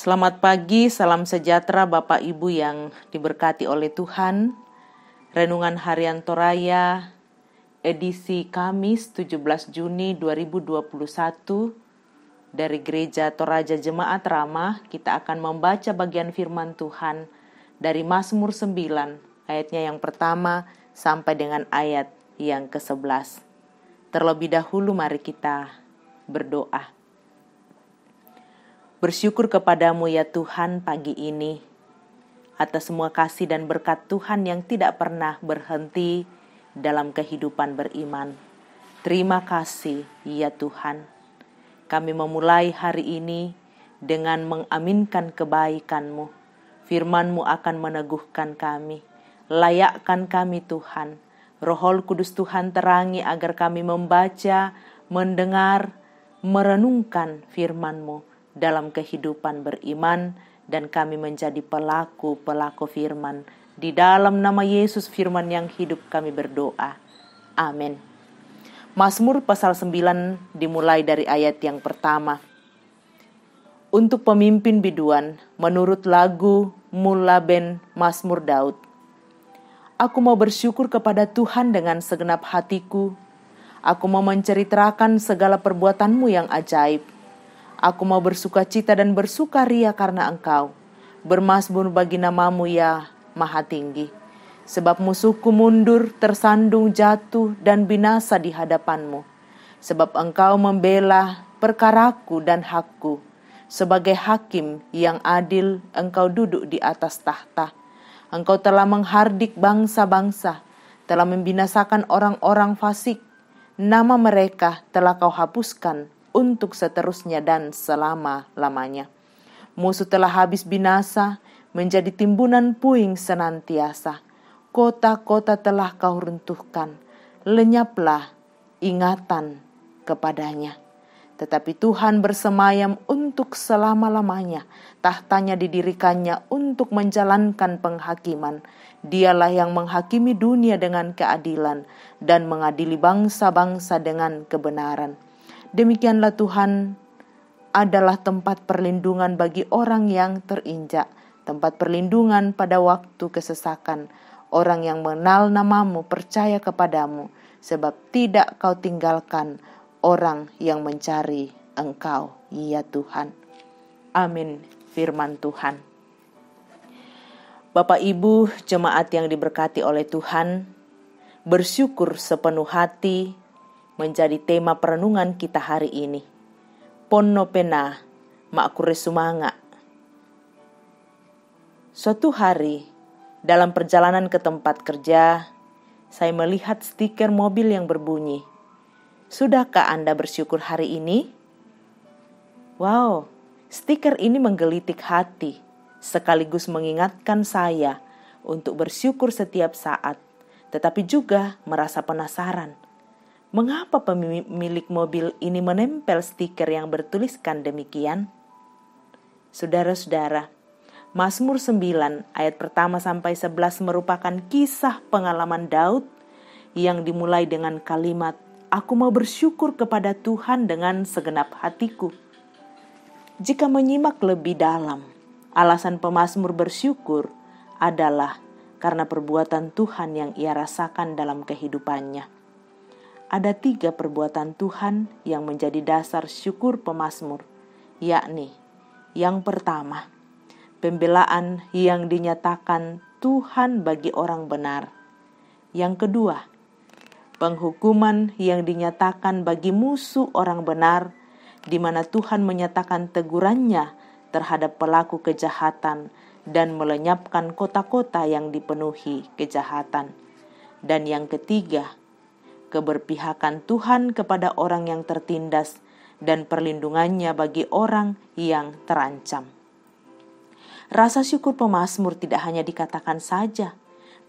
Selamat pagi, salam sejahtera Bapak Ibu yang diberkati oleh Tuhan. Renungan Harian Toraya, edisi Kamis 17 Juni 2021 dari Gereja Toraja Jemaat Ramah. Kita akan membaca bagian firman Tuhan dari Mazmur 9, ayatnya yang pertama sampai dengan ayat yang ke-11. Terlebih dahulu mari kita berdoa. Bersyukur kepadamu ya Tuhan pagi ini atas semua kasih dan berkat Tuhan yang tidak pernah berhenti dalam kehidupan beriman. Terima kasih ya Tuhan. Kami memulai hari ini dengan mengaminkan kebaikan-Mu. Firman-Mu akan meneguhkan kami. Layakkan kami Tuhan. Roh Kudus Tuhan terangi agar kami membaca, mendengar, merenungkan firman-Mu dalam kehidupan beriman, dan kami menjadi pelaku-pelaku firman. Di dalam nama Yesus firman yang hidup kami berdoa. Amin. Mazmur pasal 9 dimulai dari ayat yang pertama. Untuk pemimpin biduan menurut lagu Mulaben Mazmur Daud. Aku mau bersyukur kepada Tuhan dengan segenap hatiku. Aku mau menceritakan segala perbuatan-Mu yang ajaib. Aku mau bersukacita dan bersukaria karena Engkau. Bermazmur bagi nama-Mu ya Maha Tinggi. Sebab musuhku mundur, tersandung, jatuh, dan binasa di hadapan-Mu. Sebab Engkau membela perkaraku dan hakku. Sebagai hakim yang adil, Engkau duduk di atas tahta. Engkau telah menghardik bangsa-bangsa, telah membinasakan orang-orang fasik. Nama mereka telah Kau hapuskan untuk seterusnya dan selama-lamanya. Musuh telah habis binasa, menjadi timbunan puing senantiasa. Kota-kota telah Kau runtuhkan, lenyaplah ingatan kepadanya. Tetapi Tuhan bersemayam untuk selama-lamanya. Tahtanya didirikannya untuk menjalankan penghakiman. Dialah yang menghakimi dunia dengan keadilan dan mengadili bangsa-bangsa dengan kebenaran. Demikianlah Tuhan adalah tempat perlindungan bagi orang yang terinjak, tempat perlindungan pada waktu kesesakan. Orang yang mengenal nama-Mu percaya kepada-Mu, sebab tidak Kau tinggalkan orang yang mencari Engkau, ya Tuhan. Amin. Firman Tuhan. Bapak Ibu jemaat yang diberkati oleh Tuhan, bersyukur sepenuh hati menjadi tema perenungan kita hari ini. Ponno pena makure sumanga. Suatu hari dalam perjalanan ke tempat kerja, saya melihat stiker mobil yang berbunyi, "Sudahkah Anda bersyukur hari ini?" Wow, stiker ini menggelitik hati, sekaligus mengingatkan saya untuk bersyukur setiap saat, tetapi juga merasa penasaran. Mengapa pemilik mobil ini menempel stiker yang bertuliskan demikian? Saudara-saudara, Mazmur 9 ayat pertama sampai 11 merupakan kisah pengalaman Daud yang dimulai dengan kalimat, "Aku mau bersyukur kepada Tuhan dengan segenap hatiku." Jika menyimak lebih dalam, alasan pemazmur bersyukur adalah karena perbuatan Tuhan yang ia rasakan dalam kehidupannya. Ada 3 perbuatan Tuhan yang menjadi dasar syukur pemazmur, yakni yang pertama, pembelaan yang dinyatakan Tuhan bagi orang benar. Yang kedua, penghukuman yang dinyatakan bagi musuh orang benar, di mana Tuhan menyatakan tegurannya terhadap pelaku kejahatan dan melenyapkan kota-kota yang dipenuhi kejahatan. Dan yang ketiga, keberpihakan Tuhan kepada orang yang tertindas dan perlindungannya bagi orang yang terancam. Rasa syukur pemazmur tidak hanya dikatakan saja,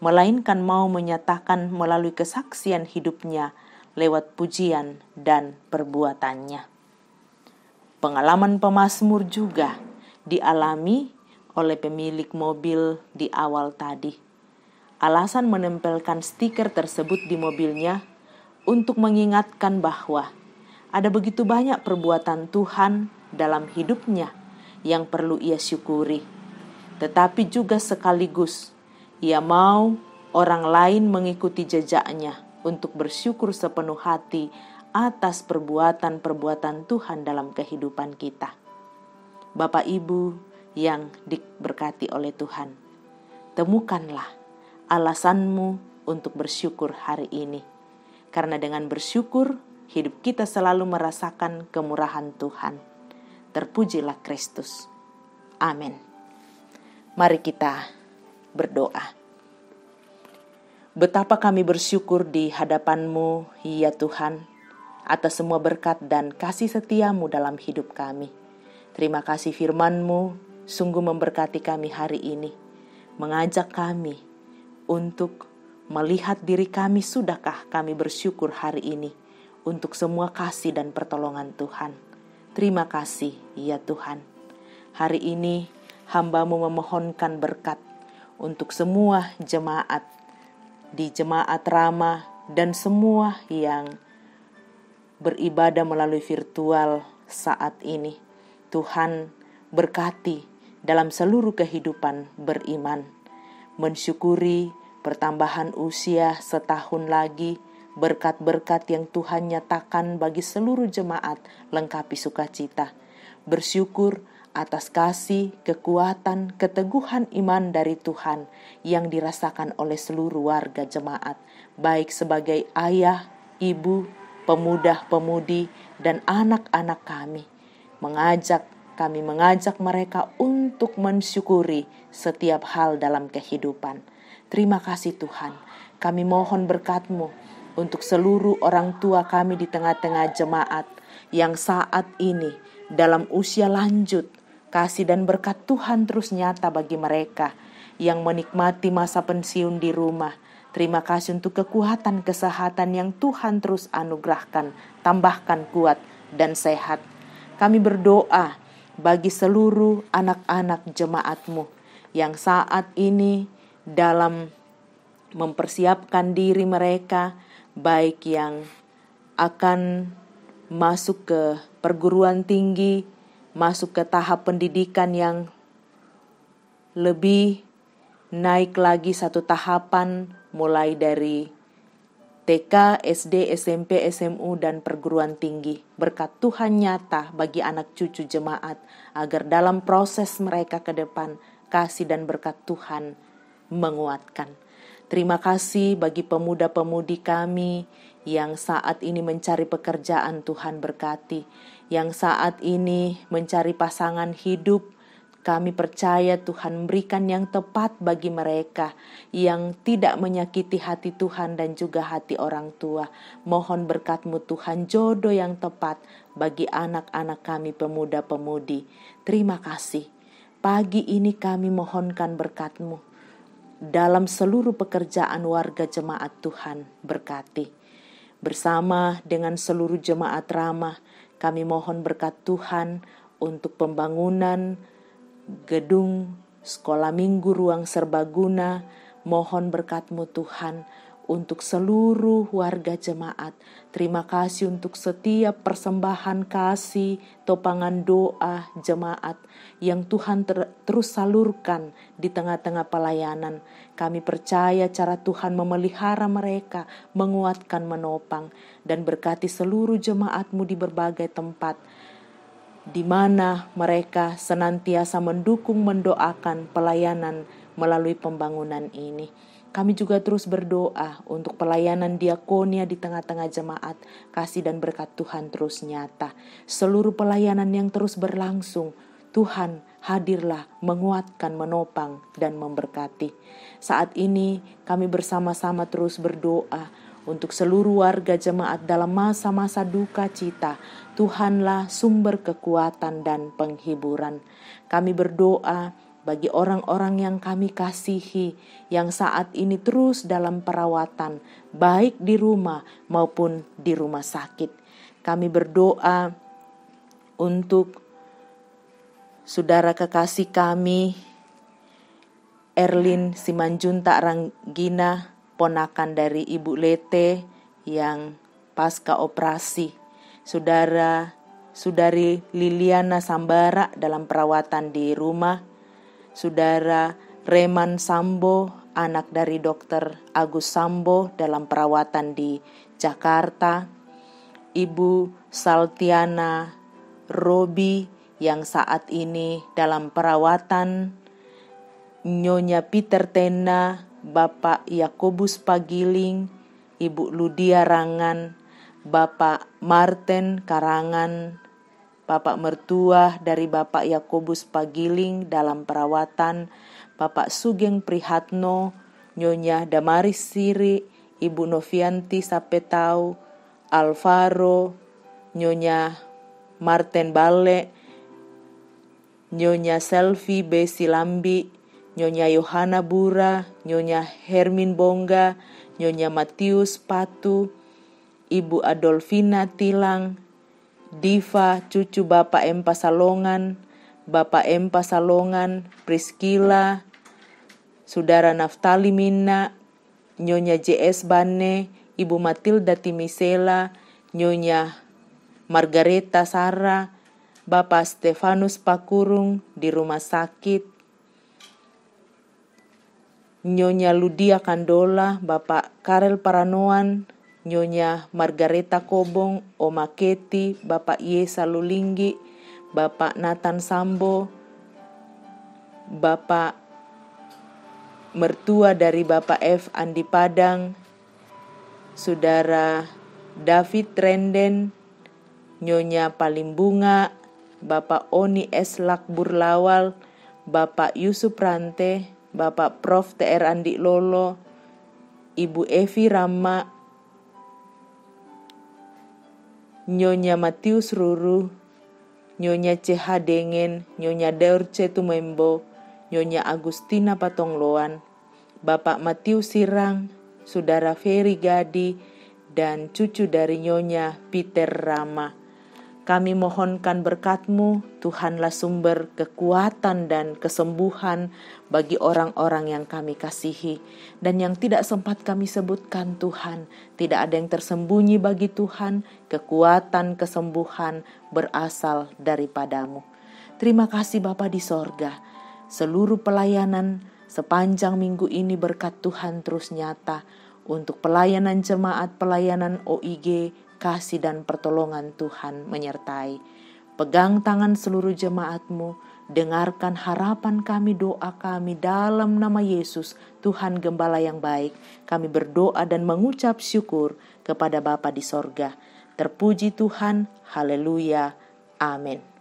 melainkan mau menyatakan melalui kesaksian hidupnya lewat pujian dan perbuatannya. Pengalaman pemazmur juga dialami oleh pemilik mobil di awal tadi. Alasan menempelkan stiker tersebut di mobilnya untuk mengingatkan bahwa ada begitu banyak perbuatan Tuhan dalam hidupnya yang perlu ia syukuri, tetapi juga sekaligus ia mau orang lain mengikuti jejaknya untuk bersyukur sepenuh hati atas perbuatan-perbuatan Tuhan dalam kehidupan kita. Bapak Ibu yang diberkati oleh Tuhan, temukanlah alasanmu untuk bersyukur hari ini. Karena dengan bersyukur, hidup kita selalu merasakan kemurahan Tuhan. Terpujilah Kristus. Amin. Mari kita berdoa. Betapa kami bersyukur di hadapan-Mu, ya Tuhan, atas semua berkat dan kasih setia-Mu dalam hidup kami. Terima kasih firman-Mu sungguh memberkati kami hari ini, mengajak kami untuk melihat diri kami, sudahkah kami bersyukur hari ini untuk semua kasih dan pertolongan Tuhan. Terima kasih, ya Tuhan. Hari ini hamba-Mu memohonkan berkat untuk semua jemaat di Jemaat Rama dan semua yang beribadah melalui virtual saat ini. Tuhan berkati dalam seluruh kehidupan beriman, mensyukuri pertambahan usia setahun lagi, berkat-berkat yang Tuhan nyatakan bagi seluruh jemaat lengkapi sukacita. Bersyukur atas kasih, kekuatan, keteguhan iman dari Tuhan yang dirasakan oleh seluruh warga jemaat, baik sebagai ayah, ibu, pemuda-pemudi, dan anak-anak kami. Kami mengajak mereka untuk mensyukuri setiap hal dalam kehidupan. Terima kasih Tuhan. Kami mohon berkat-Mu untuk seluruh orang tua kami di tengah-tengah jemaat yang saat ini dalam usia lanjut. Kasih dan berkat Tuhan terus nyata bagi mereka yang menikmati masa pensiun di rumah. Terima kasih untuk kekuatan kesehatan yang Tuhan terus anugerahkan, tambahkan kuat dan sehat. Kami berdoa bagi seluruh anak-anak jemaat-Mu yang saat ini dalam mempersiapkan diri mereka, baik yang akan masuk ke perguruan tinggi, masuk ke tahap pendidikan yang lebih naik lagi satu tahapan, mulai dari TK, SD, SMP, SMU, dan perguruan tinggi. Berkat Tuhan nyata bagi anak cucu jemaat, agar dalam proses mereka ke depan, kasih dan berkat Tuhan menguatkan. Terima kasih bagi pemuda-pemudi kami yang saat ini mencari pekerjaan, Tuhan berkati. Yang saat ini mencari pasangan hidup, kami percaya Tuhan memberikan yang tepat bagi mereka, yang tidak menyakiti hati Tuhan dan juga hati orang tua. Mohon berkat-Mu Tuhan, jodoh yang tepat bagi anak-anak kami pemuda-pemudi. Terima kasih. Pagi ini kami mohonkan berkat-Mu dalam seluruh pekerjaan warga jemaat. Tuhan berkati. Bersama dengan seluruh jemaat Rama, kami mohon berkat Tuhan untuk pembangunan gedung sekolah minggu ruang serbaguna. Mohon berkat-Mu Tuhan untuk seluruh warga jemaat. Terima kasih untuk setiap persembahan kasih, topangan doa jemaat yang Tuhan terus salurkan di tengah-tengah pelayanan. Kami percaya cara Tuhan memelihara mereka, menguatkan, menopang, dan berkati seluruh jemaat-Mu di berbagai tempat, di mana mereka senantiasa mendukung, mendoakan pelayanan melalui pembangunan ini. Kami juga terus berdoa untuk pelayanan diakonia di tengah-tengah jemaat. Kasih dan berkat Tuhan terus nyata. Seluruh pelayanan yang terus berlangsung, Tuhan hadirlah, menguatkan, menopang, dan memberkati. Saat ini kami bersama-sama terus berdoa untuk seluruh warga jemaat dalam masa-masa duka cita. Tuhanlah sumber kekuatan dan penghiburan. Kami berdoa bagi orang-orang yang kami kasihi, yang saat ini terus dalam perawatan, baik di rumah maupun di rumah sakit. Kami berdoa untuk saudara kekasih kami, Erlin Simanjuntak Ranggina, ponakan dari Ibu Lete yang pasca operasi. Saudara Saudari Liliana Sambara dalam perawatan di rumah, Saudara Reman Sambo, anak dari Dr. Agus Sambo dalam perawatan di Jakarta, Ibu Saltiana Robi yang saat ini dalam perawatan, Nyonya Peter Tena, Bapak Yakobus Pagiling, Ibu Ludia Rangan, Bapak Martin Karangan, Bapak mertua dari Bapak Yakobus Pagiling dalam perawatan, Bapak Sugeng Prihatno, Nyonya Damaris Siri, Ibu Novianti Sapetau, Alvaro, Nyonya Martin Bale, Nyonya Selvi B. Silambi, Nyonya Yohana Bura, Nyonya Hermin Bongga, Nyonya Matius Patu, Ibu Adolfina Tilang, Diva cucu Bapak Empa Salongan, Bapak Empa Salongan, Priscilla, Saudara Naftali Minna, Nyonya JS Bane, Ibu Matilda Timisela, Nyonya Margareta Sara, Bapak Stefanus Pakurung di rumah sakit, Nyonya Ludia Kandola, Bapak Karel Paranoan, Nyonya Margareta Kobong, Oma Keti, Bapak Yesa Lulinggi, Bapak Nathan Sambo, Bapak mertua dari Bapak F. Andi Padang, Saudara David Trenden, Nyonya Palimbunga, Bapak Oni S. Lakbur Lawal, Bapak Yusuf Rante, Bapak Prof. TR Andi Lolo, Ibu Evi Rama, Nyonya Matius Ruru, Nyonya CH Dengen, Nyonya Deurce Tumembo, Nyonya Agustina Patongloan, Bapak Matius Sirang, Saudara Ferry Gadi, dan cucu dari Nyonya Peter Rama. Kami mohonkan berkat-Mu, Tuhanlah sumber kekuatan dan kesembuhan bagi orang-orang yang kami kasihi dan yang tidak sempat kami sebutkan Tuhan. Tidak ada yang tersembunyi bagi Tuhan, kekuatan kesembuhan berasal daripada-Mu. Terima kasih Bapa di sorga, seluruh pelayanan sepanjang minggu ini berkat Tuhan terus nyata untuk pelayanan jemaat, pelayanan OIG, kasih dan pertolongan Tuhan menyertai. Pegang tangan seluruh jemaat-Mu, dengarkan harapan kami, doa kami dalam nama Yesus, Tuhan Gembala yang baik. Kami berdoa dan mengucap syukur kepada Bapa di sorga. Terpuji Tuhan, haleluya, amin.